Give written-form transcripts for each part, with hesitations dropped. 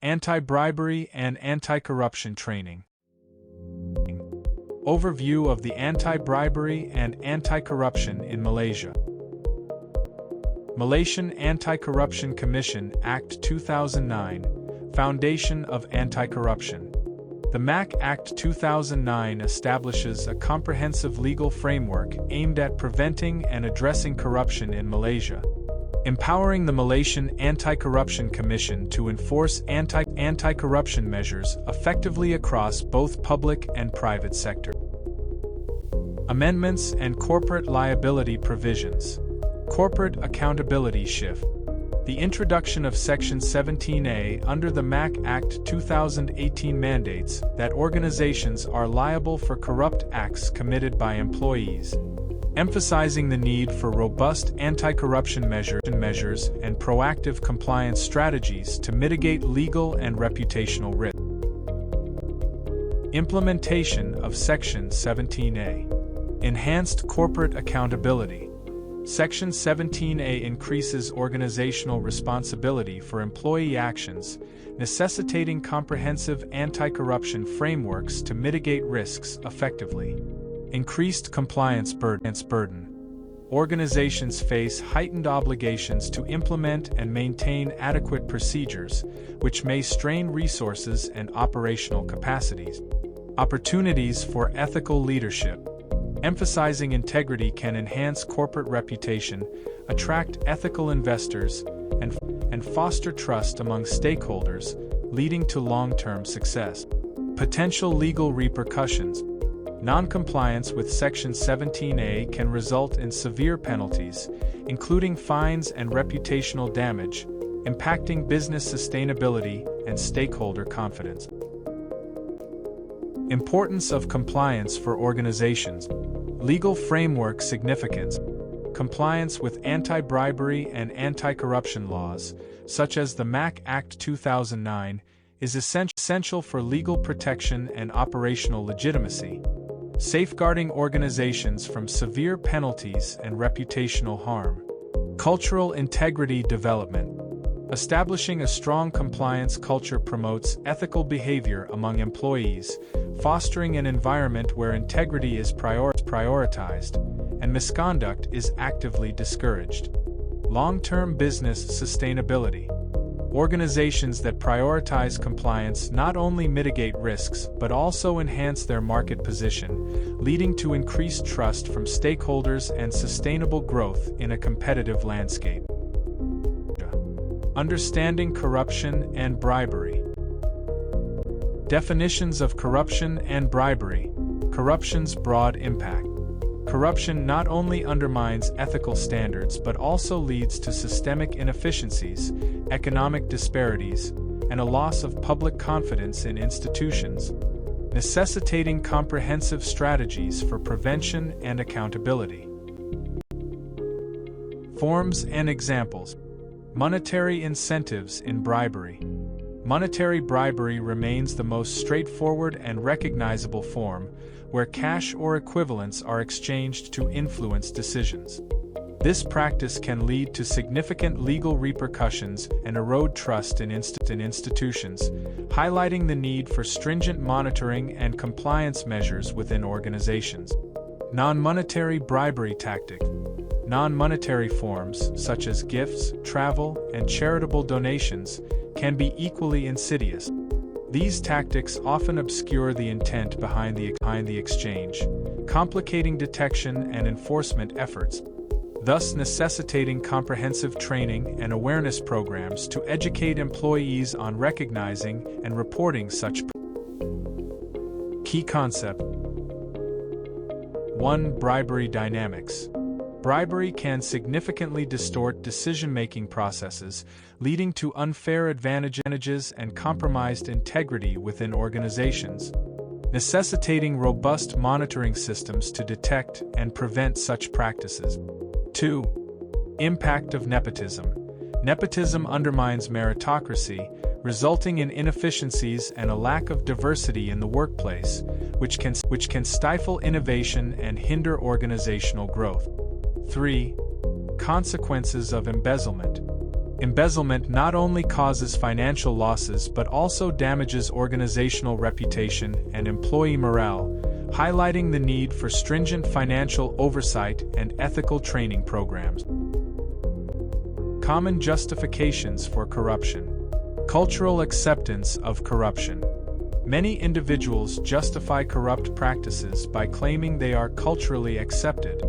Anti-bribery and anti-corruption training. Overview of the anti-bribery and anti-corruption in Malaysia. Malaysian Anti-Corruption Commission Act 2009, Foundation of Anti-Corruption. The MAC Act 2009 establishes a comprehensive legal framework aimed at preventing and addressing corruption in Malaysia, empowering the Malaysian Anti-Corruption Commission to enforce anti-corruption measures effectively across both public and private sector. Amendments and corporate liability provisions. Corporate accountability shift. The introduction of Section 17A under the MAC Act 2018 mandates that organizations are liable for corrupt acts committed by employees, emphasizing the need for robust anti-corruption measures and proactive compliance strategies to mitigate legal and reputational risk. Implementation of Section 17A. Enhanced corporate accountability. Section 17A increases organizational responsibility for employee actions, necessitating comprehensive anti-corruption frameworks to mitigate risks effectively. Increased compliance burden. Organizations face heightened obligations to implement and maintain adequate procedures, which may strain resources and operational capacities. Opportunities for ethical leadership. Emphasizing integrity can enhance corporate reputation, attract ethical investors, and foster trust among stakeholders, leading to long-term success. Potential legal repercussions. Non-compliance with Section 17A can result in severe penalties, including fines and reputational damage, impacting business sustainability and stakeholder confidence. Importance of compliance for organizations. Legal framework significance. Compliance with anti-bribery and anti-corruption laws, such as the MAC Act 2009, is essential for legal protection and operational legitimacy, safeguarding organizations from severe penalties and reputational harm. Cultural integrity development. Establishing a strong compliance culture promotes ethical behavior among employees, fostering an environment where integrity is prioritized and misconduct is actively discouraged. Long-term business sustainability. Organizations that prioritize compliance not only mitigate risks but also enhance their market position, leading to increased trust from stakeholders and sustainable growth in a competitive landscape. Understanding corruption and bribery. Definitions of corruption and bribery. Corruption's broad impact. Corruption not only undermines ethical standards but also leads to systemic inefficiencies, economic disparities, and a loss of public confidence in institutions, necessitating comprehensive strategies for prevention and accountability. Forms and examples. Monetary incentives in bribery. Monetary bribery remains the most straightforward and recognizable form, where cash or equivalents are exchanged to influence decisions. This practice can lead to significant legal repercussions and erode trust in institutions, highlighting the need for stringent monitoring and compliance measures within organizations. Non-monetary bribery tactic. Non-monetary forms, such as gifts, travel, and charitable donations, can be equally insidious. These tactics often obscure the intent behind the exchange, complicating detection and enforcement efforts, thus necessitating comprehensive training and awareness programs to educate employees on recognizing and reporting such. Key concept. 1. Bribery dynamics. Bribery can significantly distort decision-making processes, leading to unfair advantages and compromised integrity within organizations, necessitating robust monitoring systems to detect and prevent such practices. 2. Impact of nepotism. Nepotism undermines meritocracy, resulting in inefficiencies and a lack of diversity in the workplace, which can stifle innovation and hinder organizational growth. 3. Consequences of embezzlement. Embezzlement not only causes financial losses but also damages organizational reputation and employee morale, highlighting the need for stringent financial oversight and ethical training programs. Common justifications for corruption. Cultural acceptance of corruption. Many individuals justify corrupt practices by claiming they are culturally accepted,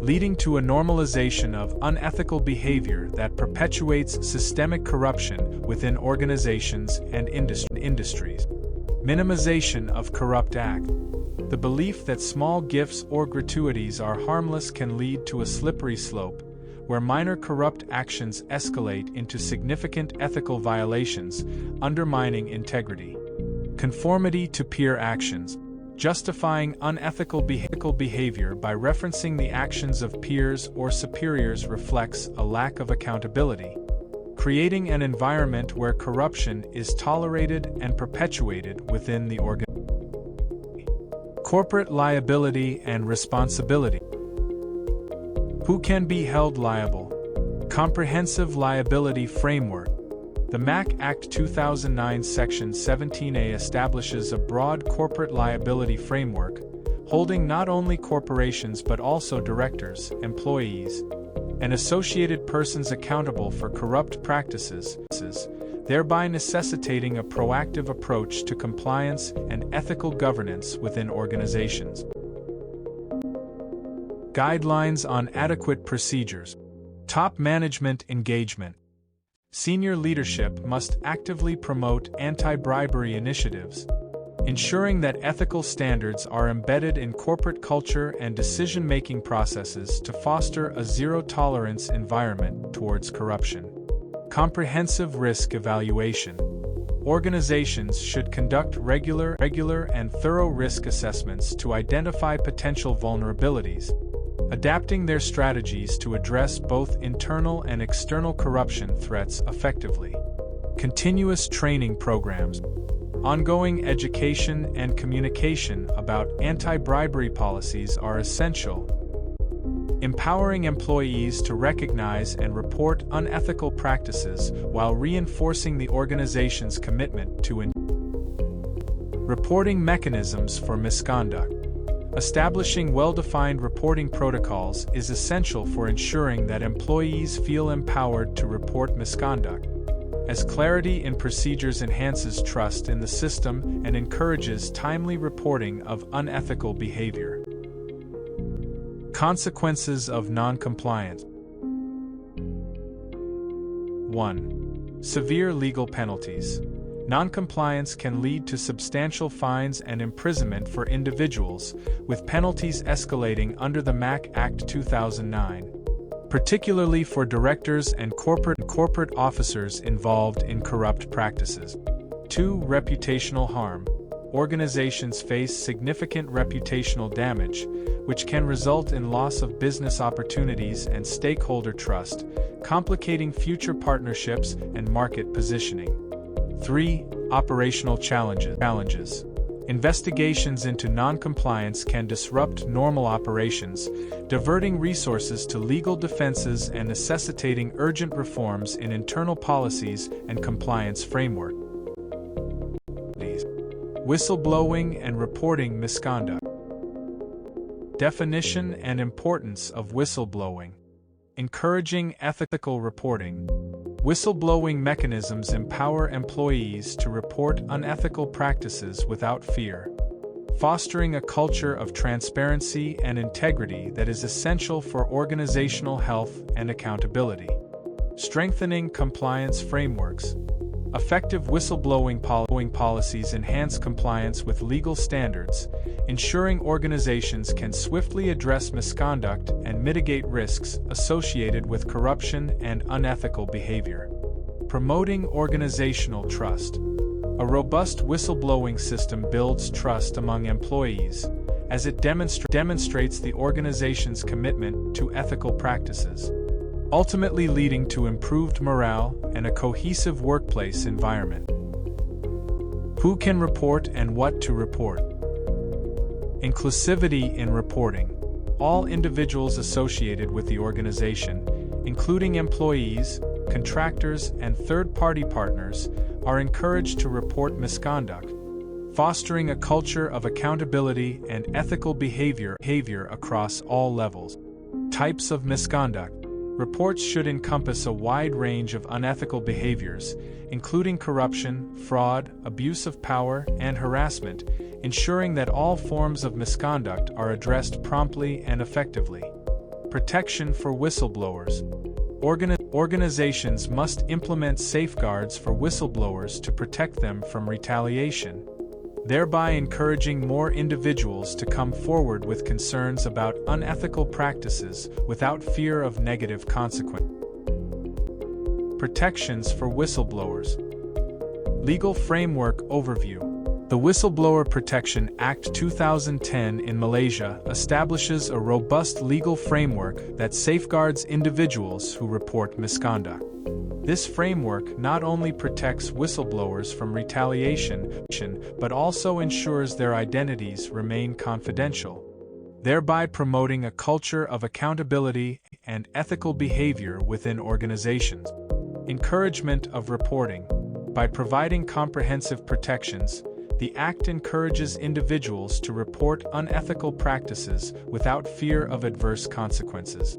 leading to a normalization of unethical behavior that perpetuates systemic corruption within organizations and industries. Minimization of corrupt acts. The belief that small gifts or gratuities are harmless can lead to a slippery slope, where minor corrupt actions escalate into significant ethical violations, undermining integrity. Conformity to peer actions. Justifying unethical behavior by referencing the actions of peers or superiors reflects a lack of accountability, creating an environment where corruption is tolerated and perpetuated within the organization. Corporate liability and responsibility. Who can be held liable? Comprehensive liability framework. The MAC Act 2009 Section 17A establishes a broad corporate liability framework, holding not only corporations but also directors, employees, and associated persons accountable for corrupt practices, thereby necessitating a proactive approach to compliance and ethical governance within organizations. Guidelines on adequate procedures. Top management engagement. Senior leadership must actively promote anti-bribery initiatives, ensuring that ethical standards are embedded in corporate culture and decision-making processes to foster a zero-tolerance environment towards corruption. Comprehensive risk evaluation. Organizations should conduct regular and thorough risk assessments to identify potential vulnerabilities, adapting their strategies to address both internal and external corruption threats effectively. Continuous training programs. Ongoing education and communication about anti-bribery policies are essential, empowering employees to recognize and report unethical practices while reinforcing the organization's commitment to reporting mechanisms for misconduct. Establishing well-defined reporting protocols is essential for ensuring that employees feel empowered to report misconduct, as clarity in procedures enhances trust in the system and encourages timely reporting of unethical behavior. Consequences of non-compliance. 1. Severe legal penalties. Non-compliance can lead to substantial fines and imprisonment for individuals, with penalties escalating under the MAC Act 2009, particularly for directors and corporate officers involved in corrupt practices. 2. Reputational harm. Organizations face significant reputational damage, which can result in loss of business opportunities and stakeholder trust, complicating future partnerships and market positioning. 3. Operational challenges. Investigations into non-compliance can disrupt normal operations, diverting resources to legal defenses and necessitating urgent reforms in internal policies and compliance framework. Whistleblowing and reporting misconduct. Definition and importance of whistleblowing. Encouraging ethical reporting. Whistleblowing mechanisms empower employees to report unethical practices without fear, fostering a culture of transparency and integrity that is essential for organizational health and accountability. Strengthening compliance frameworks. Effective whistleblowing policies enhance compliance with legal standards, ensuring organizations can swiftly address misconduct and mitigate risks associated with corruption and unethical behavior. Promoting organizational trust. A robust whistleblowing system builds trust among employees, as it demonstrates the organization's commitment to ethical practices, ultimately leading to improved morale and a cohesive workplace environment. Who can report and what to report? Inclusivity in reporting. All individuals associated with the organization, including employees, contractors, and third-party partners are encouraged to report misconduct, fostering a culture of accountability and ethical behavior across all levels. Types of misconduct. Reports should encompass a wide range of unethical behaviors, including corruption, fraud, abuse of power, and harassment, ensuring that all forms of misconduct are addressed promptly and effectively. Protection for whistleblowers. Organizations must implement safeguards for whistleblowers to protect them from retaliation, thereby encouraging more individuals to come forward with concerns about unethical practices without fear of negative consequences. Protections for whistleblowers. Legal framework overview. The Whistleblower Protection Act 2010 in Malaysia establishes a robust legal framework that safeguards individuals who report misconduct. This framework not only protects whistleblowers from retaliation, but also ensures their identities remain confidential, thereby promoting a culture of accountability and ethical behavior within organizations. Encouragement of reporting. By providing comprehensive protections, the Act encourages individuals to report unethical practices without fear of adverse consequences.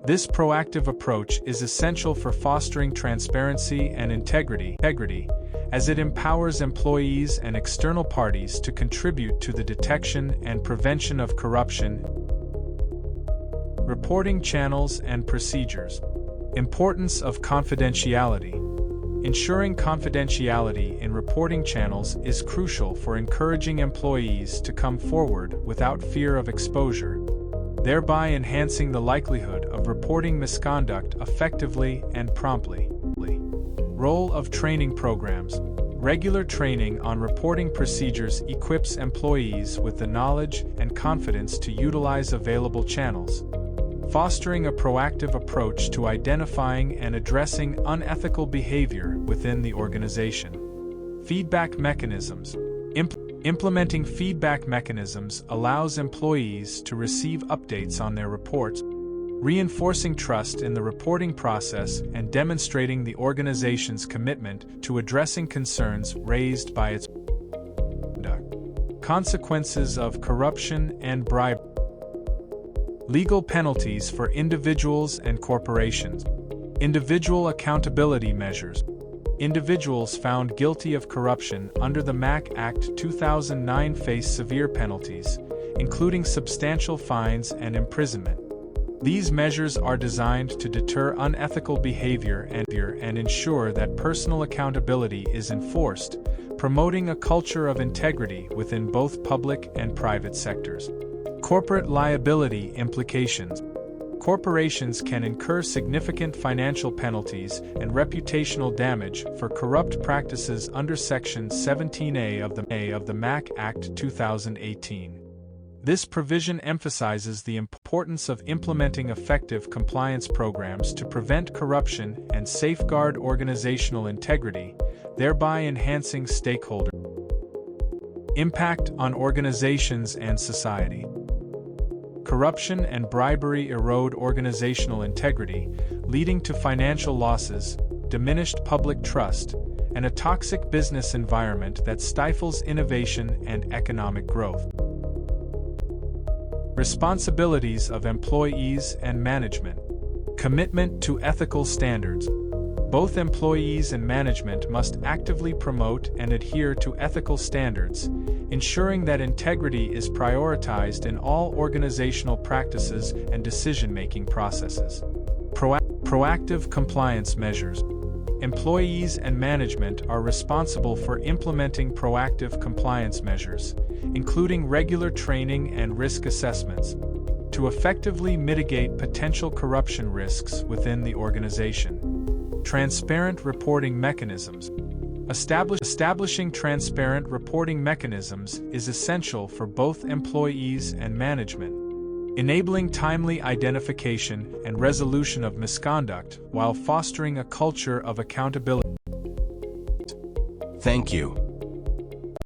This proactive approach is essential for fostering transparency and integrity, as it empowers employees and external parties to contribute to the detection and prevention of corruption. Reporting channels and procedures. Importance of confidentiality. Ensuring confidentiality in reporting channels is crucial for encouraging employees to come forward without fear of exposure, thereby enhancing the likelihood of reporting misconduct effectively and promptly. Role of training programs. Regular training on reporting procedures equips employees with the knowledge and confidence to utilize available channels, fostering a proactive approach to identifying and addressing unethical behavior within the organization. Feedback mechanisms. Implementing feedback mechanisms allows employees to receive updates on their reports, reinforcing trust in the reporting process and demonstrating the organization's commitment to addressing concerns raised by its conduct. Consequences of corruption and bribery. Legal penalties for individuals and corporations. Individual accountability measures. Individuals found guilty of corruption under the MAC Act 2009 face severe penalties, including substantial fines and imprisonment. These measures are designed to deter unethical behavior and ensure that personal accountability is enforced, promoting a culture of integrity within both public and private sectors. Corporate liability implications. Corporations can incur significant financial penalties and reputational damage for corrupt practices under Section 17A of the MAC Act 2018. This provision emphasizes the importance of implementing effective compliance programs to prevent corruption and safeguard organizational integrity, thereby enhancing stakeholder impact on organizations and society. Corruption and bribery erode organizational integrity, leading to financial losses, diminished public trust, and a toxic business environment that stifles innovation and economic growth. Responsibilities of employees and management. Commitment to ethical standards. Both employees and management must actively promote and adhere to ethical standards, ensuring that integrity is prioritized in all organizational practices and decision-making processes. Proactive compliance measures. Employees and management are responsible for implementing proactive compliance measures, including regular training and risk assessments, to effectively mitigate potential corruption risks within the organization. Transparent reporting mechanisms. Establishing transparent reporting mechanisms is essential for both employees and management, enabling timely identification and resolution of misconduct while fostering a culture of accountability. Thank you.